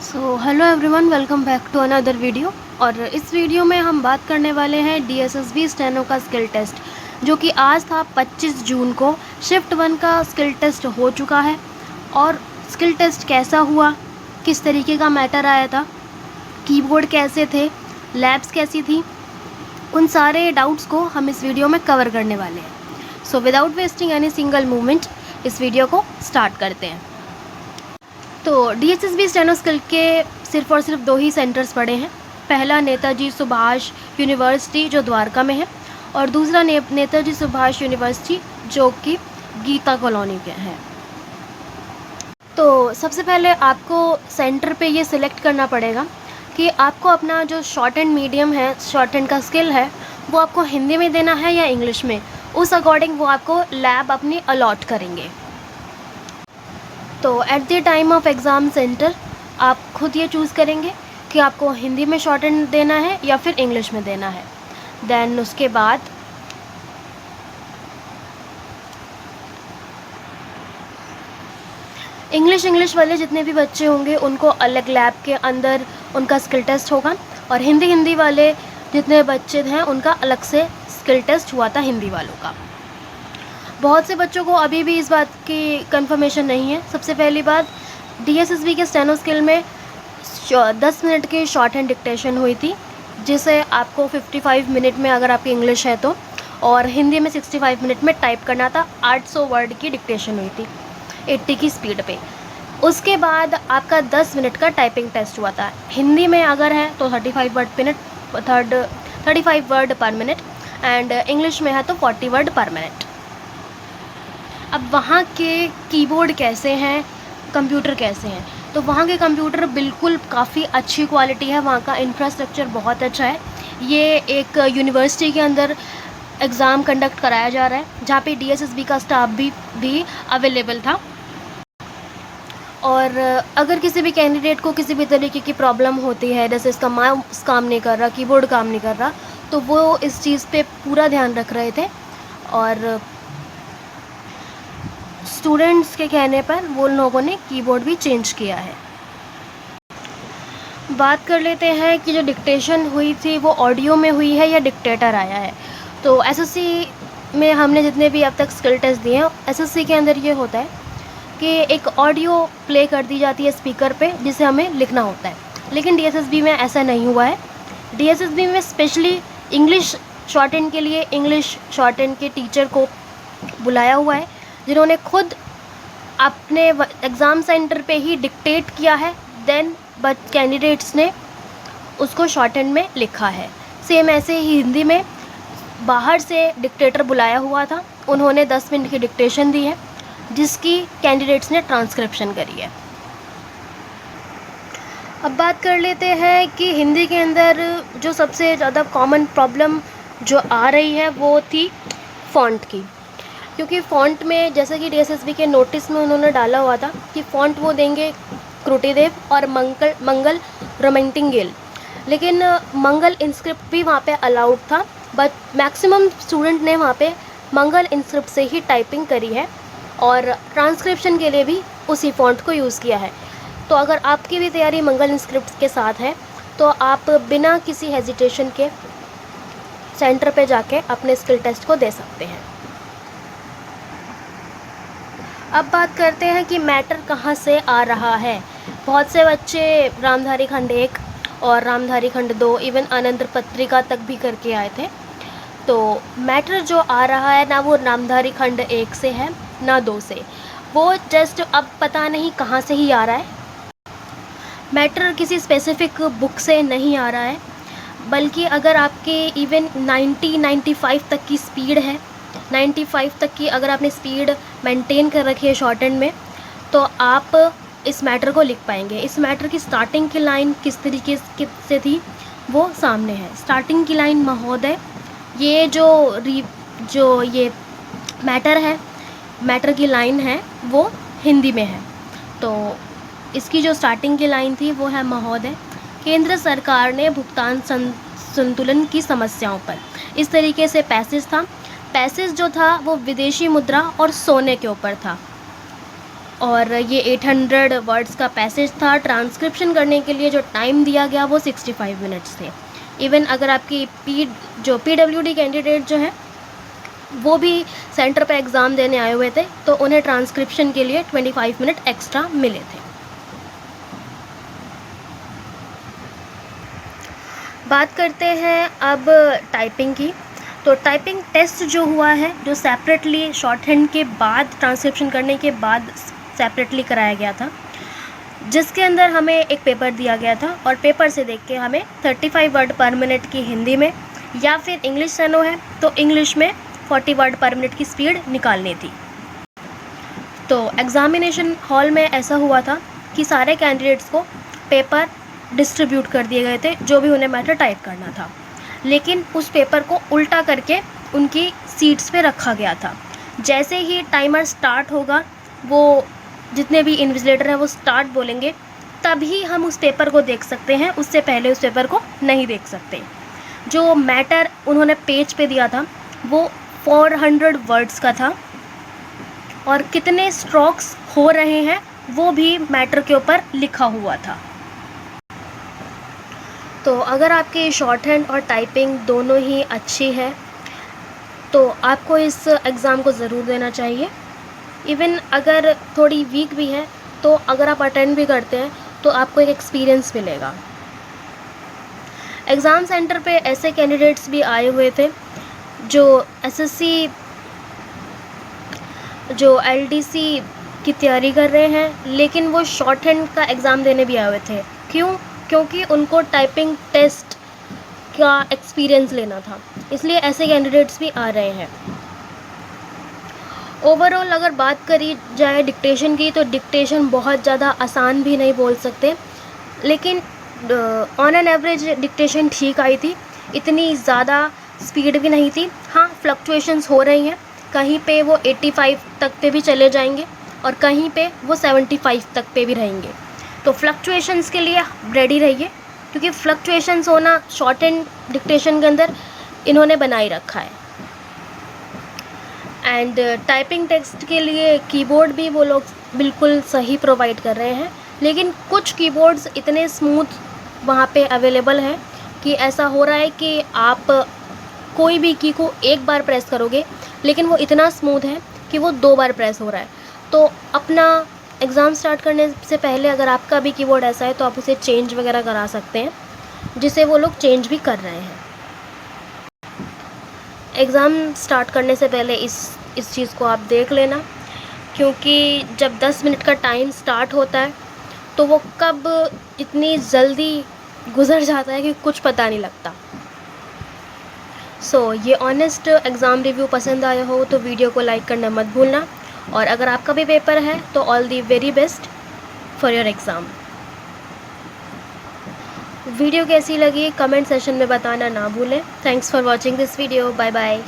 Hello everyone, welcome back to another video. और इस video में हम बात करने वाले हैं DSSB स्टेनो का स्किल टेस्ट, जो कि आज था 25 जून को। शिफ्ट 1 का स्किल टेस्ट हो चुका है। और स्किल टेस्ट कैसा हुआ, किस तरीके का मैटर आया था, कीबोर्ड कैसे थे, लैब्स कैसी थी, उन सारे डाउट्स को हम इस वीडियो में कवर करने वाले हैं। So without wasting any single moment इस वीडियो को स्टार्ट करते हैं। तो DSSB स्टेनो स्किल के सिर्फ और सिर्फ 2 ही सेंटर्स पड़े हैं। पहला नेताजी सुभाष यूनिवर्सिटी जो द्वारका में है, और दूसरा नेताजी सुभाष यूनिवर्सिटी जो कि गीता कॉलोनी के है। तो सबसे पहले आपको सेंटर पे ये सिलेक्ट करना पड़ेगा कि आपको अपना जो शॉर्ट एंड मीडियम है, शॉर्ट एंड का स्किल है, वो आपको हिंदी में देना है या इंग्लिश में। उस अकॉर्डिंग वो आपको लैब अपनी अलॉट करेंगे। तो at the time of exam centre आप खुद ये चूज़ करेंगे कि आपको हिंदी में शॉर्ट एंड देना है या फिर इंग्लिश में देना है। देन उसके बाद इंग्लिश वाले जितने भी बच्चे होंगे उनको अलग लैब के अंदर उनका स्किल टेस्ट होगा, और हिंदी वाले जितने बच्चे हैं उनका अलग से स्किल टेस्ट हुआ था हिंदी वालों का। बहुत से बच्चों को अभी भी इस बात की कंफर्मेशन नहीं है। सबसे पहली बात, DSSB के स्टेनो स्किल में 10 मिनट की शॉर्ट हैंड डिक्टेशन हुई थी, जिसे आपको 55 मिनट में अगर आपकी इंग्लिश है तो, और हिंदी में 65 मिनट में टाइप करना था। 800 वर्ड की डिक्टेशन हुई थी 80 की स्पीड पे। उसके बाद आपका 10 मिनट का टाइपिंग टेस्ट हुआ था। हिंदी में अगर है तो 35 वर्ड पर मिनट, एंड इंग्लिश में है तो 40 वर्ड पर मिनट। अब वहाँ के कीबोर्ड कैसे हैं, कंप्यूटर कैसे हैं, तो वहाँ के कंप्यूटर बिल्कुल काफ़ी अच्छी क्वालिटी है। वहाँ का इंफ्रास्ट्रक्चर बहुत अच्छा है। ये एक यूनिवर्सिटी के अंदर एग्ज़ाम कंडक्ट कराया जा रहा है, जहाँ पे DSSB का स्टाफ भी अवेलेबल था। और अगर किसी भी कैंडिडेट को किसी भी तरीके की प्रॉब्लम होती है, जैसे इसका माउस काम नहीं कर रहा, कीबोर्ड काम नहीं कर रहा, तो वो इस चीज़ पे पूरा ध्यान रख रहे थे। और स्टूडेंट्स के कहने पर वो लोगों ने कीबोर्ड भी चेंज किया है। बात कर लेते हैं कि जो डिक्टेशन हुई थी वो ऑडियो में हुई है या डिक्टेटर आया है। तो SSC में हमने जितने भी अब तक स्किल टेस्ट दिए हैं, SSC के अंदर ये होता है कि एक ऑडियो प्ले कर दी जाती है स्पीकर पे, जिसे हमें लिखना होता है। लेकिन DSSB में ऐसा नहीं हुआ है। DSSB में स्पेशली इंग्लिश शॉर्ट हैंड के लिए इंग्लिश शॉर्ट हैंड के टीचर को बुलाया हुआ है, जिन्होंने खुद अपने एग्ज़ाम सेंटर पे ही डिक्टेट किया है। देन बट कैंडिडेट्स ने उसको शॉर्ट हैंड में लिखा है। सेम ऐसे ही हिंदी में बाहर से डिक्टेटर बुलाया हुआ था, उन्होंने 10 मिनट की डिक्टेशन दी है, जिसकी कैंडिडेट्स ने ट्रांसक्रिप्शन करी है। अब बात कर लेते हैं कि हिंदी के अंदर जो सबसे ज़्यादा कॉमन प्रॉब्लम जो आ रही है वो थी फ़ॉन्ट की। क्योंकि फ़ॉन्ट में, जैसे कि DSSB के नोटिस में उन्होंने डाला हुआ था कि फ़ॉन्ट वो देंगे क्रुटिदेव और मंगल रोमेंटिंगेल, लेकिन मंगल इंस्क्रिप्ट भी वहाँ पे अलाउड था, बट मैक्सिमम स्टूडेंट ने वहाँ पे मंगल इंस्क्रिप्ट से ही टाइपिंग करी है, और ट्रांसक्रिप्शन के लिए भी उसी फ़ॉन्ट को यूज़ किया है। तो अगर आपकी भी तैयारी मंगल इंस्क्रिप्ट के साथ है तो आप बिना किसी हेजिटेशन के सेंटर पे जाके अपने स्किल टेस्ट को दे सकते हैं। अब बात करते हैं कि मैटर कहाँ से आ रहा है। बहुत से बच्चे रामधारी खंड 1 और रामधारी खंड 2, इवन अनंत पत्रिका तक भी करके आए थे। तो मैटर जो आ रहा है ना, वो रामधारी खंड 1 से है ना 2 से, वो जस्ट अब पता नहीं कहाँ से ही आ रहा है। मैटर किसी स्पेसिफिक बुक से नहीं आ रहा है, बल्कि अगर आपके इवन 95 तक की स्पीड है, 95 तक की अगर आपने स्पीड मेंटेन कर रखी है शॉर्ट हैंड में, तो आप इस मैटर को लिख पाएंगे। इस मैटर की स्टार्टिंग की लाइन किस तरीके से थी वो सामने है। स्टार्टिंग की लाइन, महोदय, ये जो ये मैटर है, मैटर की लाइन है वो हिंदी में है। तो इसकी जो स्टार्टिंग की लाइन थी वो है, महोदय, केंद्र सरकार ने भुगतान संतुलन की समस्याओं पर। इस तरीके से पैसेज था। पैसेज जो था वो विदेशी मुद्रा और सोने के ऊपर था। और ये 800 वर्ड्स का पैसेज था। ट्रांसक्रिप्शन करने के लिए जो टाइम दिया गया वो 65 मिनट्स थे। इवन अगर आपकी PWD कैंडिडेट जो है वो भी सेंटर पे एग्ज़ाम देने आए हुए थे तो उन्हें ट्रांसक्रिप्शन के लिए 25 मिनट एक्स्ट्रा मिले थे। बात करते हैं अब टाइपिंग की। तो टाइपिंग टेस्ट जो हुआ है, जो सेपरेटली शॉर्ट हैंड के बाद ट्रांसक्रिप्शन करने के बाद सेपरेटली कराया गया था, जिसके अंदर हमें एक पेपर दिया गया था और पेपर से देख के हमें 35 वर्ड पर मिनट की हिंदी में या फिर इंग्लिश स्टेनो है तो इंग्लिश में 40 वर्ड पर मिनट की स्पीड निकालनी थी। तो एग्ज़ामिनेशन हॉल में ऐसा हुआ था कि सारे कैंडिडेट्स को पेपर डिस्ट्रीब्यूट कर दिए गए थे जो भी उन्हें मैटर टाइप करना था, लेकिन उस पेपर को उल्टा करके उनकी सीट्स पे रखा गया था। जैसे ही टाइमर स्टार्ट होगा, वो जितने भी इन्विजिलेटर हैं वो स्टार्ट बोलेंगे, तभी हम उस पेपर को देख सकते हैं, उससे पहले उस पेपर को नहीं देख सकते। जो मैटर उन्होंने पेज पे दिया था वो 400 वर्ड्स का था और कितने स्ट्रोक्स हो रहे हैं वो भी मैटर के ऊपर लिखा हुआ था। तो अगर आपकी शॉर्ट हैंड और टाइपिंग दोनों ही अच्छी है तो आपको इस एग्ज़ाम को ज़रूर देना चाहिए। इवन अगर थोड़ी वीक भी है तो अगर आप अटेंड भी करते हैं तो आपको एक एक्सपीरियंस मिलेगा। एग्ज़ाम सेंटर पे ऐसे कैंडिडेट्स भी आए हुए थे जो SSC जो LDC की तैयारी कर रहे हैं, लेकिन वो शॉर्ट हैंड का एग्ज़ाम देने भी आए हुए थे। क्यों? क्योंकि उनको टाइपिंग टेस्ट का एक्सपीरियंस लेना था, इसलिए ऐसे कैंडिडेट्स भी आ रहे हैं। ओवरऑल अगर बात करी जाए डिक्टेशन की, तो डिक्टेशन बहुत ज़्यादा आसान भी नहीं बोल सकते, लेकिन ऑन एन एवरेज डिक्टेशन ठीक आई थी। इतनी ज़्यादा स्पीड भी नहीं थी। हाँ, फ्लक्चुएशंस हो रही हैं, कहीं पे वो 85 तक पे भी चले जाएंगे और कहीं पे वो 75 तक पे भी रहेंगे। तो फ्लक्चुएशंस के लिए रेडी रहिए, क्योंकि फ्लक्चुएशंस होना शॉर्ट हैंड डिक्टेशन के अंदर इन्होंने बनाए रखा है। एंड टाइपिंग टेक्स्ट के लिए कीबोर्ड भी वो लोग बिल्कुल सही प्रोवाइड कर रहे हैं, लेकिन कुछ कीबोर्ड्स इतने स्मूथ वहाँ पे अवेलेबल हैं कि ऐसा हो रहा है कि आप कोई भी की को एक बार प्रेस करोगे, लेकिन वो इतना स्मूथ है कि वो 2 बार प्रेस हो रहा है। तो अपना एग्ज़ाम स्टार्ट करने से पहले अगर आपका भी कीबोर्ड ऐसा है तो आप उसे चेंज वगैरह करा सकते हैं, जिसे वो लोग चेंज भी कर रहे हैं। एग्ज़ाम स्टार्ट करने से पहले इस चीज़ को आप देख लेना, क्योंकि जब 10 मिनट का टाइम स्टार्ट होता है तो वो कब इतनी जल्दी गुज़र जाता है कि कुछ पता नहीं लगता। सो ये ऑनेस्ट एग्ज़ाम रिव्यू पसंद आया हो तो वीडियो को लाइक करना मत भूलना, और अगर आपका भी पेपर है तो all the very best for your exam. Video कैसी लगी कमेंट सेशन में बताना ना भूलें। Thanks for watching this video. Bye bye.